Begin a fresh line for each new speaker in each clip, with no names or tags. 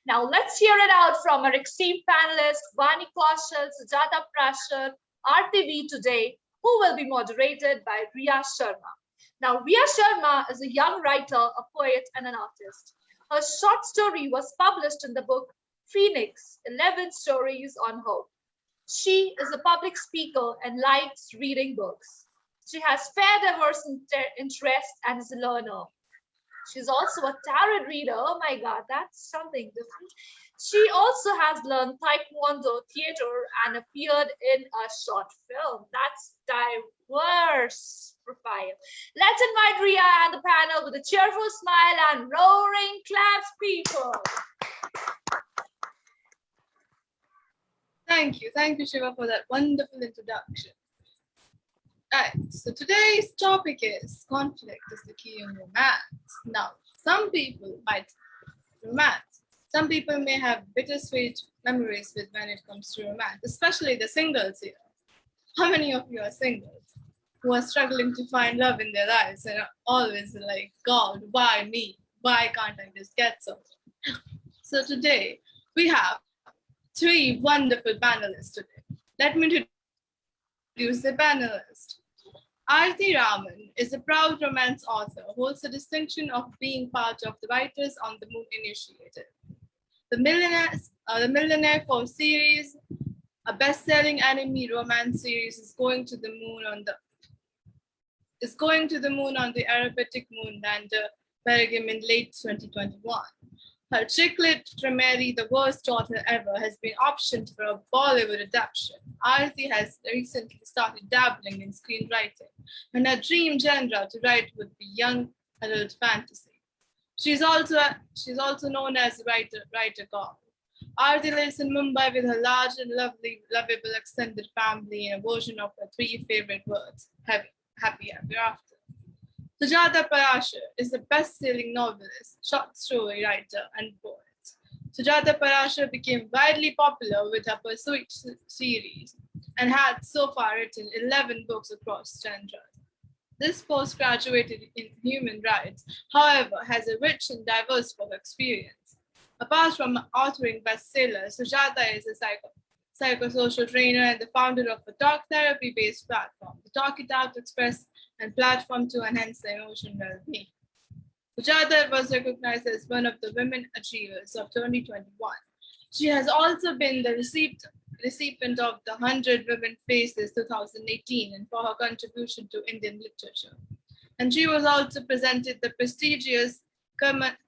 Now let's hear it out from our esteemed panelists, Vani Kaushal, Sujata Parashar, Aarti V today, who will be moderated by Riya Sharma. Now, Riya Sharma is a young writer, a poet, and an artist. Her short story was published in the book Phoenix, 11 Stories on Hope. She is a public speaker and likes reading books. She has fair diverse interests and is a learner. She's also a tarot reader. Oh my God, that's something different. She also has learned Taekwondo theater and appeared in a short film. That's diverse profile. Let's invite Riya and the panel with a cheerful smile and roaring claps, people.
Thank you, Shiva, for that wonderful introduction. Right, so today's topic is conflict is the key in romance. Now, some people might romance. Some people may have bittersweet memories with when it comes to romance, especially the singles here. How many of you are singles who are struggling to find love in their lives and are always like, God, why me? Why can't I just get someone? So today we have three wonderful panelists today. Let me introduce the panelist. Artie Rahman is a proud romance author who holds the distinction of being part of the Writers on the Moon initiative. The Millionaire for series, a best-selling anime romance series, is going to the moon on the aerobatic moon lander Peregrine in late 2021. Her chick-lit Tremere, The Worst Daughter Ever, has been optioned for a Bollywood adaptation. Aarti has recently started dabbling in screenwriting, and her dream genre to write would be young adult fantasy. She's also known as writer girl. Aarti lives in Mumbai with her large and lovable extended family in a version of her three favorite words, happy ever after. Sujata Parashar is a best-selling novelist, short story writer, and poet. Sujata Parashar became widely popular with her Pursuit series and had so far written 11 books across genres. This postgraduate in human rights, however, has a rich and diverse work experience. Apart from authoring bestsellers, Sujata is a psychosocial trainer and the founder of a talk therapy-based platform, the Talk It Out Express, and platform to enhance the emotional well-being. Sujata was recognized as one of the Women Achievers of 2021. She has also been the recipient of the 100 Women Faces 2018 and for her contribution to Indian literature. And she was also presented the prestigious Karmavir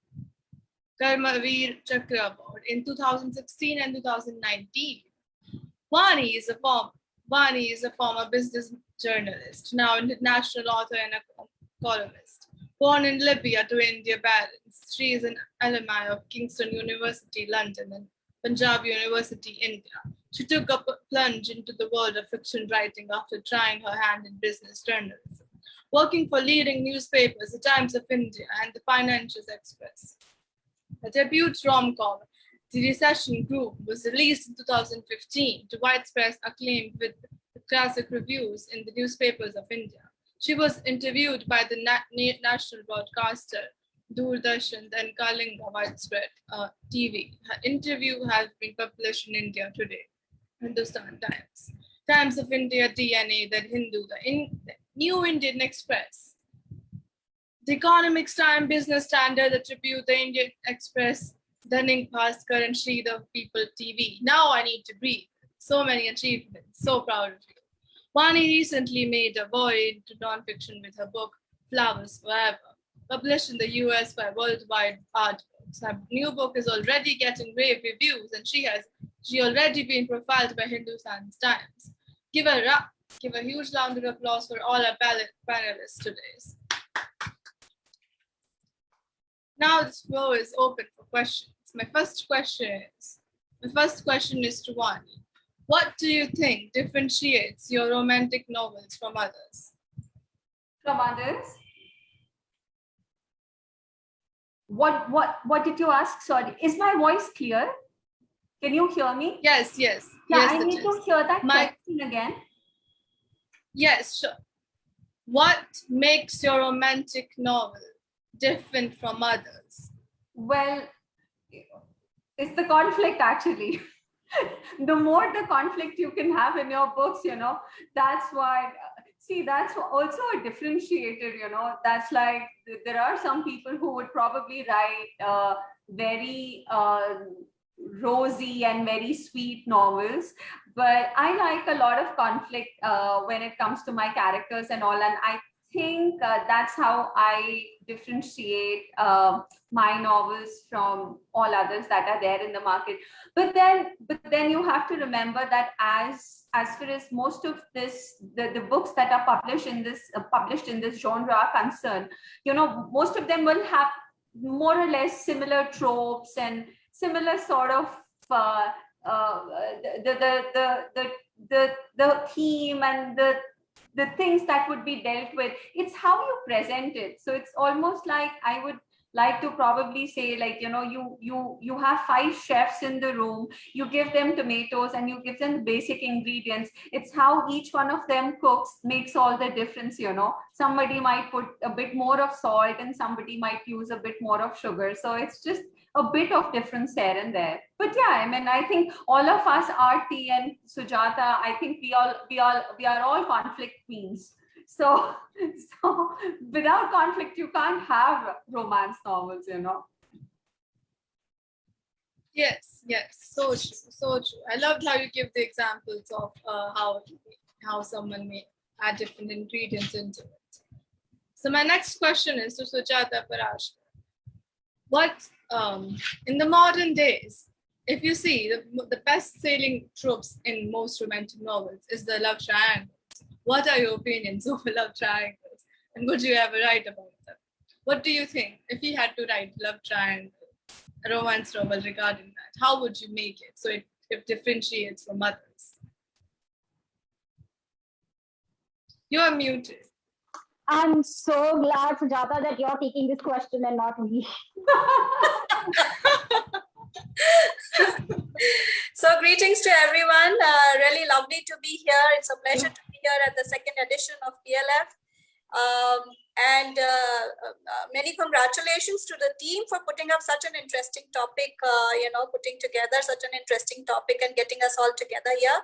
Chakra Award in 2016 and 2019. Vani is a former business journalist, now international author and a columnist. Born in Libya to Indian parents, she is an alumni of Kingston University, London, and Punjab University, India. She took a plunge into the world of fiction writing after trying her hand in business journalism, working for leading newspapers, The Times of India and the Financial Express. Her debut rom-com, The Recession Group, was released in 2015 to widespread acclaim with classic reviews in the newspapers of India. She was interviewed by the national broadcaster Doordarshan and Kalinga Widespread TV. Her interview has been published in India Today, Hindustan Times, Times of India, DNA, The Hindu, the New Indian Express, The Economics Time, Business Standard, The Tribute, The Indian Express, Dainik Bhaskar, and Shri the People TV. Now I need to breathe. So many achievements. So proud of you. Vani recently made a voyage to nonfiction with her book Flowers Forever, published in the US by Worldwide Art Books. Her new book is already getting rave reviews, and she already been profiled by Hindustan Times. Give a huge round of applause for all our panelists today. Now this floor is open for questions. My first question is to Vani. What do you think differentiates your romantic novels from others?
From others? What did you ask? Sorry. Is my voice clear? Can you hear me?
Yes.
Yeah,
yes,
I need to hear that question again.
Yes, sure. What makes your romantic novel different from others?
Well, It's the conflict, actually. The more the conflict you can have in your books, that's why. See, that's also a differentiator. That's like there are some people who would probably write very rosy and very sweet novels, but I like a lot of conflict when it comes to my characters and all, and I think that's how I differentiate my novels from all others that are there in the market. But then you have to remember that as far as most of the books that are published in this genre are concerned, most of them will have more or less similar tropes and similar sort of uh, uh, the theme and the things that would be dealt with. It's how you present it. So it's almost like I would like to probably say, like, you have 5 chefs in the room, you give them tomatoes and you give them the basic ingredients. It's how each one of them cooks makes all the difference. Somebody might put a bit more of salt and somebody might use a bit more of sugar, so it's just a bit of difference here and there. But yeah, I mean, I think all of us, Artie and Sujata, I think we are all conflict queens. So without conflict, you can't have romance novels.
Yes, so true, so true. I loved how you give the examples of how someone may add different ingredients into it. So my next question is to Sujata Parashar. What in the modern days, if you see the best-selling tropes in most romantic novels is the love triangle. What are your opinions of love triangles, and would you ever write about them? What do you think if you had to write love triangle, a romance novel regarding that? How would you make it so it differentiates from others? You are muted.
I'm so glad, Sujata, that you're taking this question and not me.
So greetings to everyone. Really lovely to be here. It's a pleasure to be here at the second edition of PLF. And many congratulations to the team for putting up such an interesting topic, putting together such an interesting topic and getting us all together here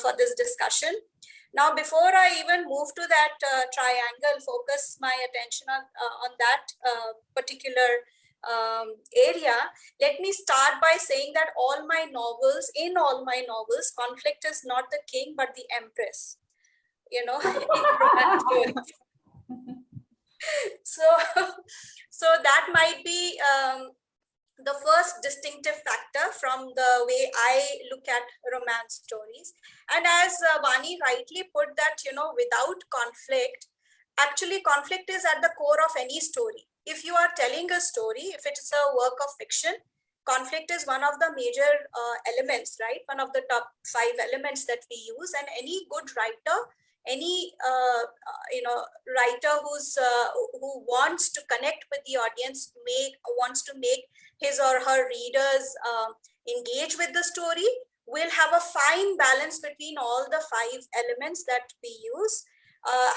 for this discussion. Now, before I even move to that triangle, focus my attention on that particular area, let me start by saying that in all my novels, conflict is not the king, but the empress. So that might be the first distinctive factor from the way I look at romance stories. And as Vani rightly put that, without conflict, actually conflict is at the core of any story. If you are telling a story, if it's a work of fiction, conflict is one of the major elements, right? One of the top 5 elements that we use. And any good writer, any writer who wants to connect with the audience, wants to make his or her readers engage with the story, will have a fine balance between all the 5 elements that we use.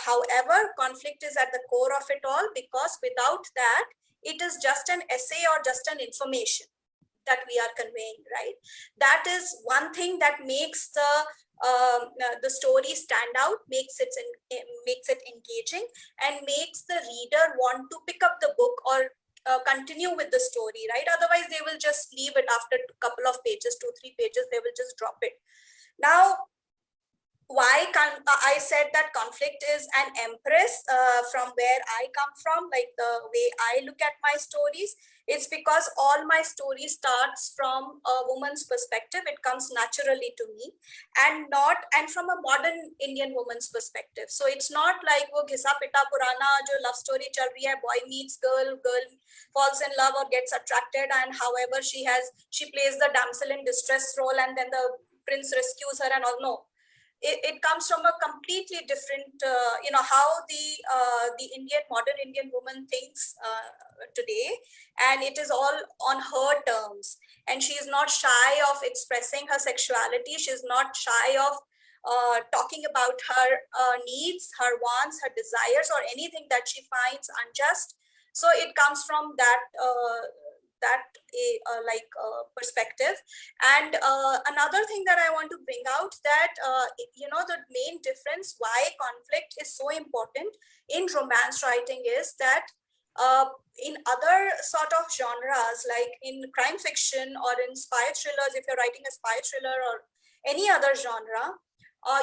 However, conflict is at the core of it all, because without that, it is just an essay or just an information that we are conveying, right? That is one thing that makes the story stand out, makes it engaging, and makes the reader want to pick up the book or continue with the story, right? Otherwise, they will just leave it after a couple of pages, 2-3 pages, they will just drop it. Now, why I said that conflict is an empress from where I come from, like the way I look at my stories, it's because all my story starts from a woman's perspective. It comes naturally to me, and from a modern Indian woman's perspective. So it's not like wo ghisa pita purana jo love story chal rahi hai, boy meets girl falls in love or gets attracted, and however she plays the damsel in distress role, and then the prince rescues her and all. No. It comes from a completely different, how the modern Indian woman thinks today, and it is all on her terms. And she is not shy of expressing her sexuality. She is not shy of talking about her needs, her wants, her desires, or anything that she finds unjust. So it comes from that perspective. And another thing that I want to bring out that the main difference why conflict is so important in romance writing is that in other sort of genres, like in crime fiction or in spy thrillers, if you're writing a spy thriller or any other genre,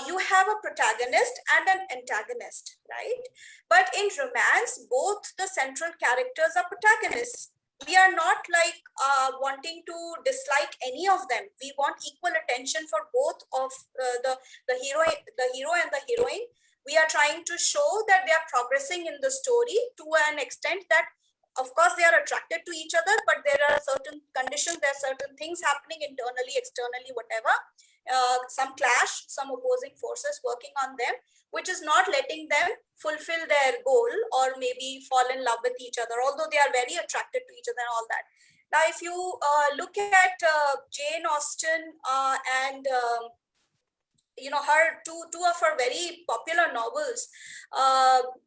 you have a protagonist and an antagonist, right? But in romance, both the central characters are protagonists. We are not like wanting to dislike any of them. We want equal attention for both of the hero and the heroine. We are trying to show that they are progressing in the story to an extent that, of course, they are attracted to each other, but there are certain conditions, there are certain things happening internally, externally, whatever. Some clash, some opposing forces working on them, which is not letting them fulfill their goal or maybe fall in love with each other, although they are very attracted to each other and all that. Now, if you look at Jane Austen and her two of her very popular novels,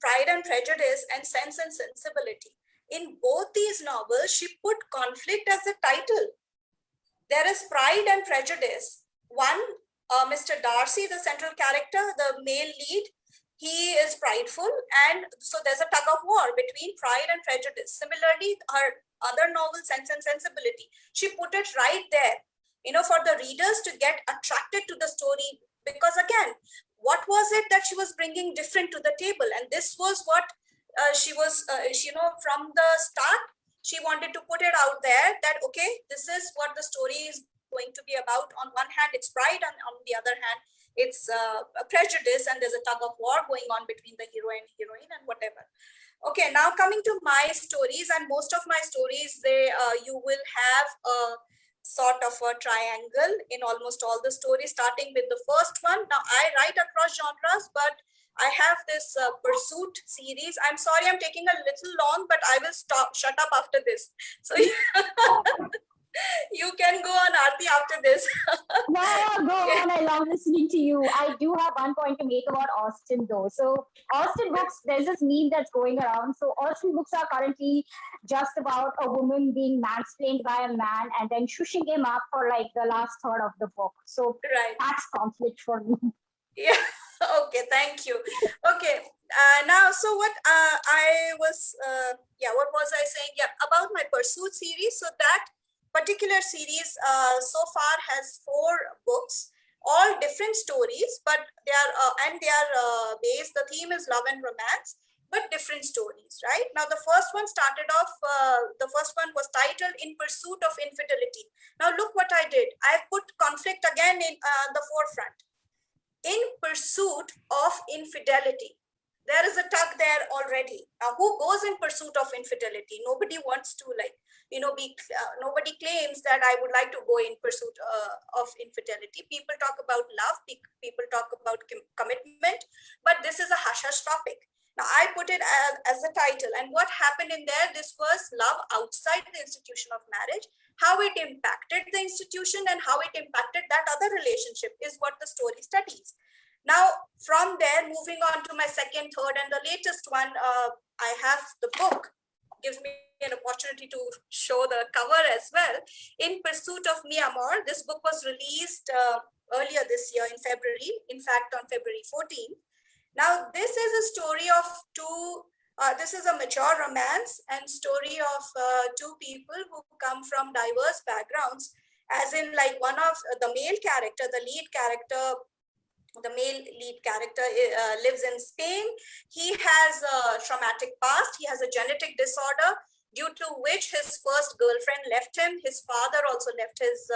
Pride and Prejudice and Sense and Sensibility. In both these novels, she put conflict as a title. There is Pride and Prejudice. One, Mr. Darcy, the central character, the male lead, he is prideful, and so there's a tug of war between Pride and Prejudice. Similarly, her other novel, Sense and Sensibility, she put it right there, for the readers to get attracted to the story, because again, what was it that she was bringing different to the table? And this was what she was, from the start, she wanted to put it out there that, okay, this is what the story is going to be about. On one hand, it's pride, and on the other hand, it's a prejudice, and there's a tug of war going on between the hero and heroine and whatever. Okay, now coming to my stories, and most of my stories, you will have a sort of a triangle in almost all the stories, starting with the first one. Now, I write across genres, but I have this Pursuit series. I'm sorry, I'm taking a little long, but I will shut up after this. So you can go on, Aarti, after this.
No, go on. I love listening to you. I do have one point to make about Austen, though. So, Austen books, there's this meme that's going around. So, Austen books are currently just about a woman being mansplained by a man and then shushing him up for like the last third of the book. So,
right.
That's conflict for me.
Yeah. Okay. Thank you. Okay. Now, so what what was I saying? Yeah, about my Pursuit series. So that particular series so far has 4 books, all different stories, but they are based, the theme is love and romance, but different stories, right? Now, the first one started off, the first one was titled In Pursuit of Infidelity. Now, look what I did. I put conflict again in the forefront. In pursuit of infidelity. There is a tug there already. Now, who goes in pursuit of infidelity? Nobody wants to nobody claims that I would like to go in pursuit of infidelity. People talk about love, people talk about commitment, but this is a hush-hush topic. Now, I put it as a title, and what happened in there, this was love outside the institution of marriage, how it impacted the institution and how it impacted that other relationship is what the story studies. Now, from there, moving on to my second, third, and the latest one, I have the book, gives me an opportunity to show the cover as well. In Pursuit of Mi Amor, this book was released earlier this year in February, in fact, on February 14th. Now, this is a story of this is a mature romance and story of 2 people who come from diverse backgrounds, as in like one of the male character, the male lead character lives in Spain. He has a traumatic past. He has a genetic disorder due to which his first girlfriend left him. His father also left his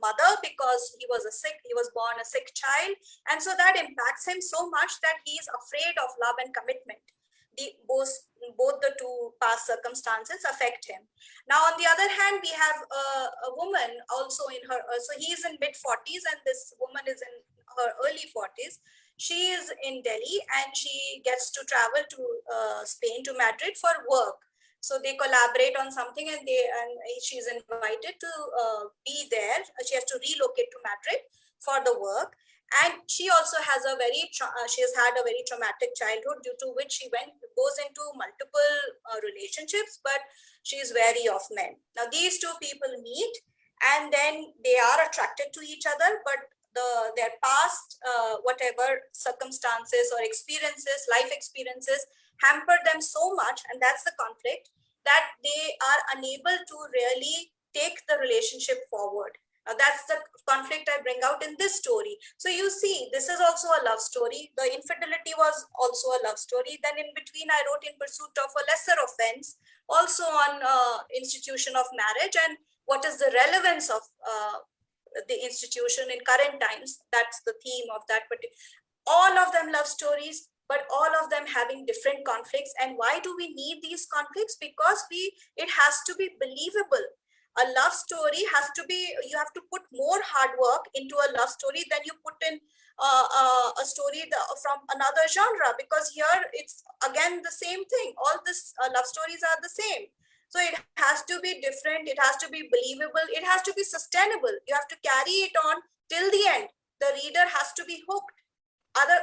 mother because he was born a sick child, and so that impacts him so much that he is afraid of love and commitment. Both the 2 past circumstances affect him. Now, on the other hand, we have a woman also in her. So he is in mid-40s, and this woman is in her early 40s. She is in Delhi, and she gets to travel to Spain, to Madrid for work. So they collaborate on something, and she's invited to be there. She has to relocate to Madrid for the work. And she also has she has had a very traumatic childhood, due to which she goes into multiple relationships, but she is wary of men. Now these two people meet, and then they are attracted to each other, but their past whatever circumstances or experiences, life experiences, hamper them so much, and that's the conflict, that they are unable to really take the relationship forward. That's the conflict I bring out in this story. So you see, this is also a love story. The infidelity was also a love story. Then in between, I wrote In Pursuit of a Lesser Offense, also on institution of marriage and what is the relevance of the institution in current times. That's the theme of that particular. All of them love stories, but all of them having different conflicts. And why do we need these conflicts? Because it has to be believable. A love story has to be, you have to put more hard work into a love story than you put in a story from another genre, because here it's again the same thing. All this love stories are the same. So it has to be different. It has to be believable. It has to be sustainable. You have to carry it on till the end. The reader has to be hooked.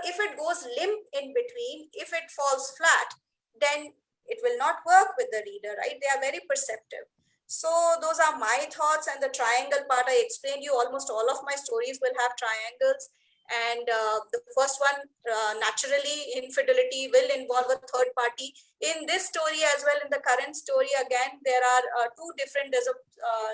If it goes limp in between, if it falls flat, then it will not work with the reader, right? They are very perceptive. So those are my thoughts. And the triangle part, I explained you, almost all of my stories will have triangles. And the first one, naturally, infidelity will involve a third party. In this story as well, in the current story, again, there are two different, there's a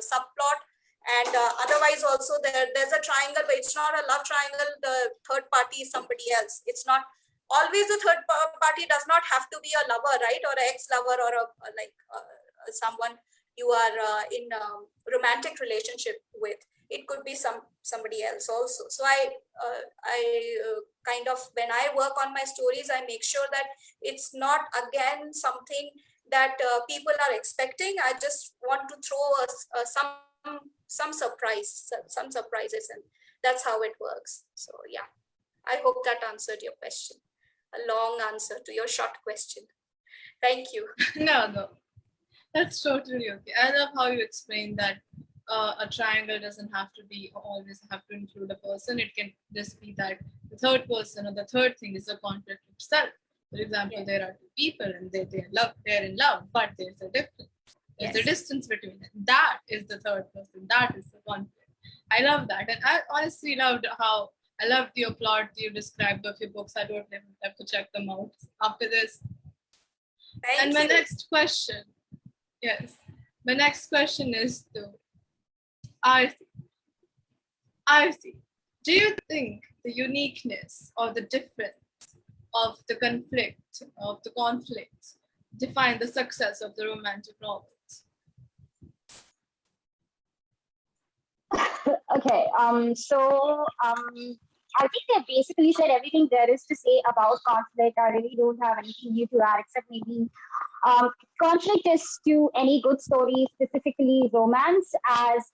subplot. And otherwise also there's a triangle, but it's not a love triangle. The third party is somebody else. It's not always the third party, does not have to be a lover, right? Or an ex-lover, or someone you are in a romantic relationship with. It could be somebody else also. So I kind of, when I work on my stories, I make sure that it's not again something that people are expecting. I just want to throw some surprises, and that's how it works. So yeah, I hope that answered your question. A long answer to your short question. Thank you.
No, that's totally okay. I love how you explain that a triangle doesn't have to be always have to include a person. It can just be that the third person or the third thing is a conflict itself. For example, there are two people and they're in love, but there's a difference. There's a distance between them. That is the third person. That is the conflict. I love that. And I honestly loved your plot you described of your books. I don't even have to check them out after this.
Thank you.
My next question, my next question is to Aarti. Aarti, do you think the uniqueness or the difference of the conflict define the success of the romantic novels?
Okay. I think they basically said everything there is to say about conflict. I really don't have anything new to add, except maybe conflict is to any good story, specifically romance, as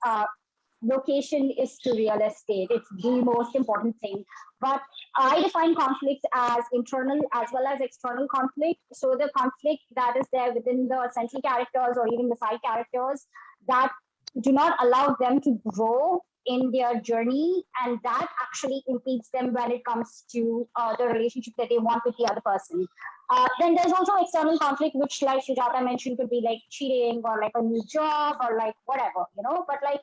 location is to real estate. It's the most important thing. But I define conflict as internal as well as external conflict. So the conflict that is there within the central characters or even the side characters that do not allow them to grow in their journey, and that actually impedes them when it comes to the relationship that they want with the other person. Then there's also external conflict, which, like Sujata mentioned, could be like cheating or like a new job or like whatever, but like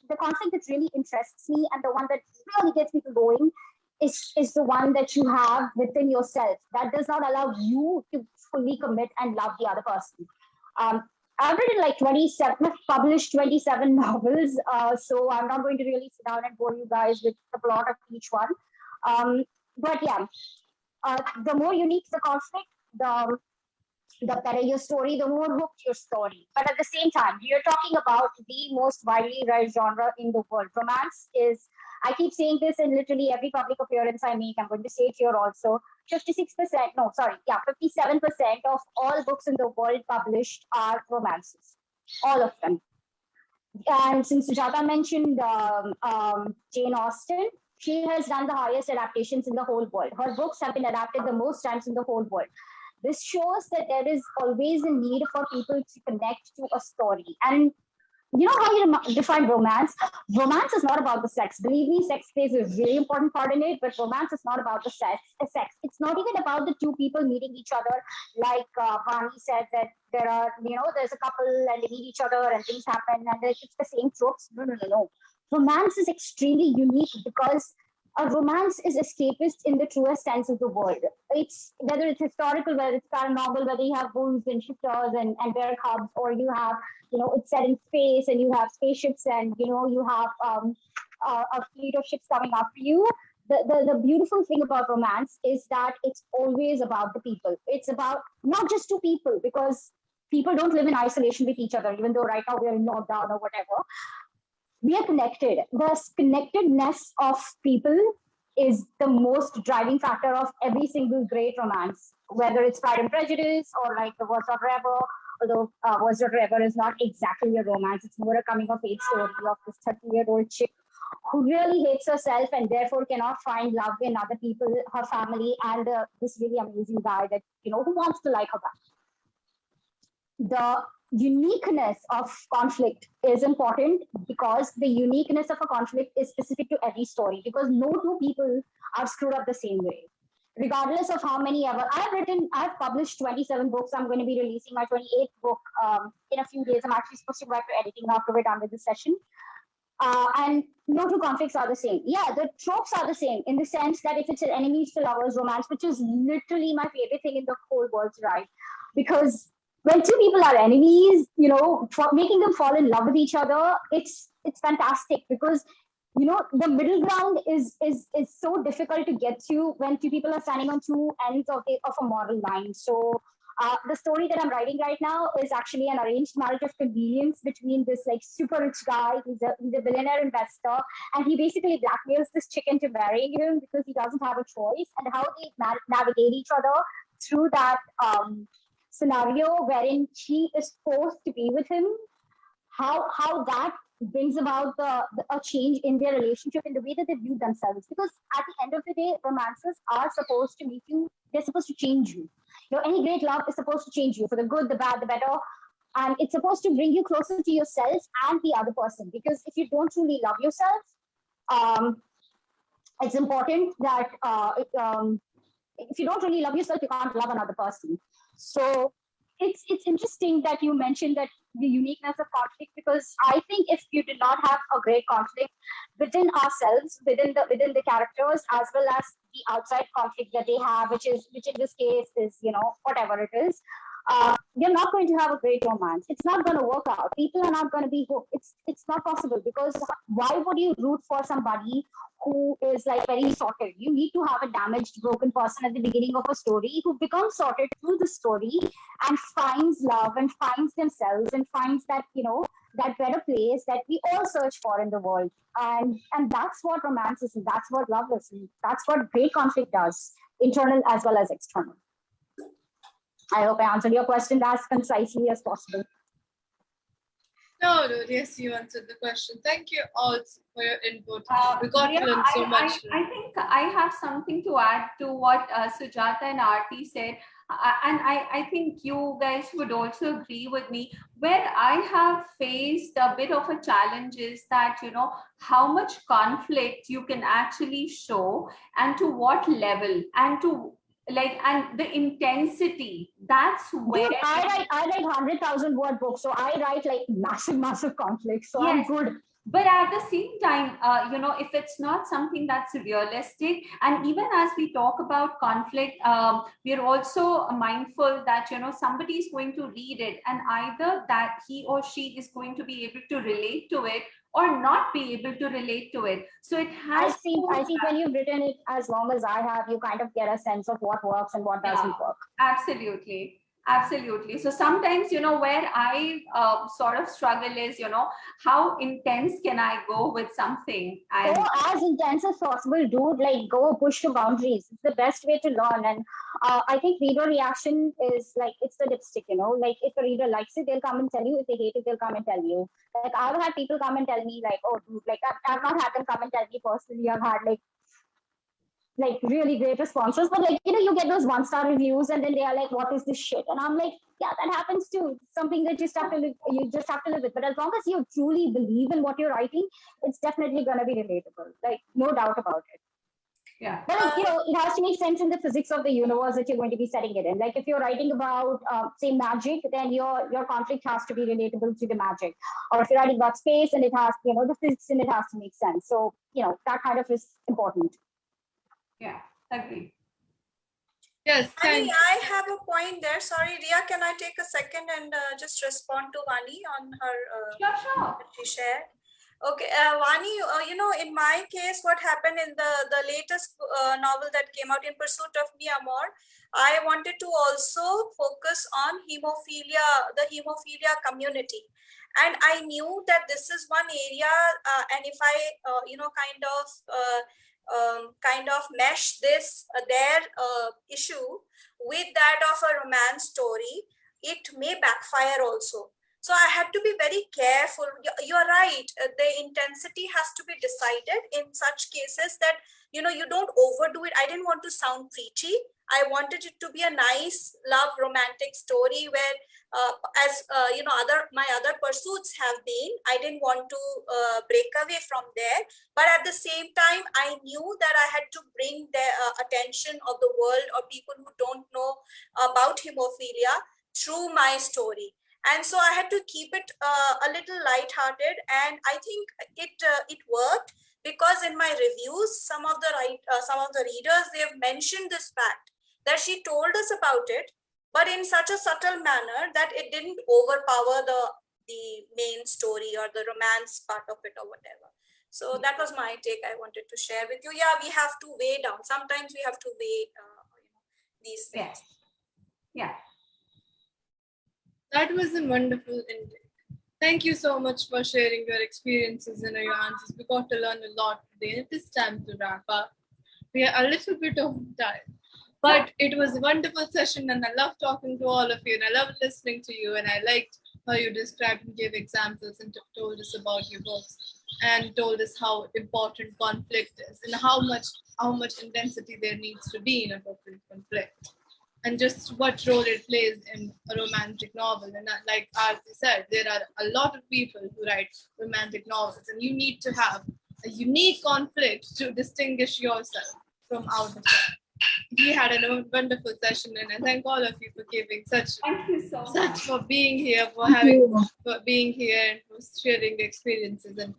the conflict that really interests me and the one that really gets people going is the one that you have within yourself that does not allow you to fully commit and love the other person. I've written like 27, published 27 novels, so I'm not going to really sit down and bore you guys with the plot of each one. But yeah, the more unique the conflict, the better your story, the more hooked your story. But at the same time, we are talking about the most widely read genre in the world. Romance is, I keep saying this in literally every public appearance I make. I'm going to say it here also. 57% of all books in the world published are romances. All of them. And since Sujata mentioned Jane Austen, she has done the highest adaptations in the whole world. Her books have been adapted the most times in the whole world. This shows that there is always a need for people to connect to a story. And you know how you define romance? Romance is not about the sex. Believe me, sex plays a really important part in it, but romance is not about the sex. It's not even about the two people meeting each other. Like Vani said that there's a couple and they meet each other and things happen and it's the same tropes. No, no, no, no. Romance is extremely unique because a romance is escapist in the truest sense of the word. It's whether it's historical, whether it's paranormal, whether you have wolves and shifters and bear cubs, or you have, it's set in space and you have spaceships and, you have a fleet of ships coming after you. The beautiful thing about romance is that it's always about the people. It's about not just two people, because people don't live in isolation with each other, even though right now we're in lockdown or whatever. We are connected. The connectedness of people is the most driving factor of every single great romance, whether it's Pride and Prejudice or like The Worst of Forever, although Worst of Forever is not exactly a romance. It's more a coming of age story of this 30-year-old chick who really hates herself and therefore cannot find love in other people, her family, and this really amazing guy that, who wants to like her back. The uniqueness of conflict is important because the uniqueness of a conflict is specific to every story, because no two people are screwed up the same way. Regardless of how many ever, I've published 27 books. I'm going to be releasing my 28th book in a few days. I'm actually supposed to go back to editing after we're done with this session. And no two conflicts are the same. Yeah, the tropes are the same in the sense that if it's an enemies to lovers romance, which is literally my favorite thing in the whole world to write, because when two people are enemies, making them fall in love with each other, it's fantastic, because the middle ground is so difficult to get to when two people are standing on two ends of a moral line. So the story that I'm writing right now is actually an arranged marriage of convenience between this like super rich guy. He's a billionaire investor, and he basically blackmails this chick into marrying him because he doesn't have a choice. And how they navigate each other through that scenario wherein she is forced to be with him, how that brings about a change in their relationship, in the way that they view themselves. Because at the end of the day, romances are supposed to make you, they're supposed to change you. Any great love is supposed to change you for the good, the bad, the better. And it's supposed to bring you closer to yourself and the other person. Because if you don't truly love yourself, it's important that if you don't really love yourself, you can't love another person. So it's interesting that you mentioned that the uniqueness of conflict, because I think if you did not have a great conflict within ourselves, within the characters, as well as the outside conflict that they have, which in this case is whatever it is, you're not going to have a great romance. It's not going to work out. People are not going to be hooked. It's not possible, because why would you root for somebody who is like very sorted? You need to have a damaged, broken person at the beginning of a story who becomes sorted through the story and finds love and finds themselves and finds that that better place that we all search for in the world. And that's what romance is, and that's what love is, and that's what great conflict does, internal as well as external. I hope I answered your question as concisely as possible.
No, yes, you answered the question. Thank you all for your input. We got to learn so much.
I think I have something to add to what Sujata and Artie said. And I think you guys would also agree with me. Where I have faced a bit of a challenge is that, how much conflict you can actually show and to what level, and to and the intensity. That's where
I write 100,000 word books, so I write like massive conflicts. So yes. I'm good.
But at the same time, if it's not something that's realistic, and even as we talk about conflict, we're also mindful that somebody is going to read it, and either that he or she is going to be able to relate to it or not be able to relate to it. So it has.
I think when you've written it as long as I have, you kind of get a sense of what works and what doesn't work.
Absolutely. So sometimes, where I sort of struggle is, how intense can I go with something?
Go as intense as possible, dude. Like, go push the boundaries. It's the best way to learn. And I think reader reaction is like, it's the lipstick, like if a reader likes it, they'll come and tell you. If they hate it, they'll come and tell you. Like, I've had people come and tell me like, oh, dude, like I've not had them come and tell me personally. I've had like like really great responses, but like, you get those 1-star reviews and then they are like, what is this shit? And I'm like, yeah, that happens too. It's something that you just have to live with. But as long as you truly believe in what you're writing, it's definitely going to be relatable. Like, no doubt about it.
Yeah.
But like, it has to make sense in the physics of the universe that you're going to be setting it in. Like if you're writing about, say, magic, then your conflict has to be relatable to the magic. Or if you're writing about space, and it has, the physics in it has to make sense. So, that kind of is important.
Yeah, agree.
Yes,
Vani, I have a point there. Sorry, Riya, can I take a second and just respond to Vani on her
Sure.
what she shared? Okay, Vani, in my case, what happened in the latest novel that came out, In Pursuit of Mi Amor, I wanted to also focus on hemophilia, the hemophilia community. And I knew that this is one area, and if I, kind of mesh this their issue with that of a romance story, it may backfire also. So I had to be very careful. You're right. The intensity has to be decided in such cases that, you don't overdo it. I didn't want to sound preachy. I wanted it to be a nice love romantic story where, my other pursuits have been, I didn't want to break away from there. But at the same time, I knew that I had to bring the attention of the world or people who don't know about hemophilia through my story. And so I had to keep it a little lighthearted, and I think it worked, because in my reviews, some of the readers, they have mentioned this fact that she told us about it, but in such a subtle manner that it didn't overpower the main story or the romance part of it or whatever. So that was my take I wanted to share with you. Yeah, we have to weigh down. Sometimes we have to weigh these things.
Yeah.
That was a wonderful intake. Thank you so much for sharing your experiences and your answers. We got to learn a lot today. It is time to wrap up. We are a little bit over time, but it was a wonderful session, and I love talking to all of you, and I love listening to you, and I liked how you described and gave examples and told us about your books and told us how important conflict is and how much intensity there needs to be in a book with conflict, and just what role it plays in a romantic novel. And like Aarti said, there are a lot of people who write romantic novels, and you need to have a unique conflict to distinguish yourself from out of that. We had a wonderful session, and I thank all of you for giving
Thank you so much
for being here, for being here, and for sharing the experiences and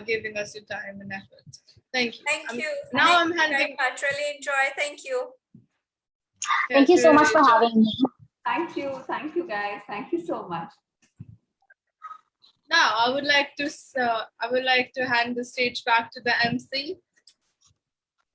giving us your time and effort. Thank you.
Thank you.
Now
I'm
handing.
I really enjoy. Thank you.
Thank you so much for having me.
Thank you guys. Thank you so much.
Now I would like to hand the stage back to the MC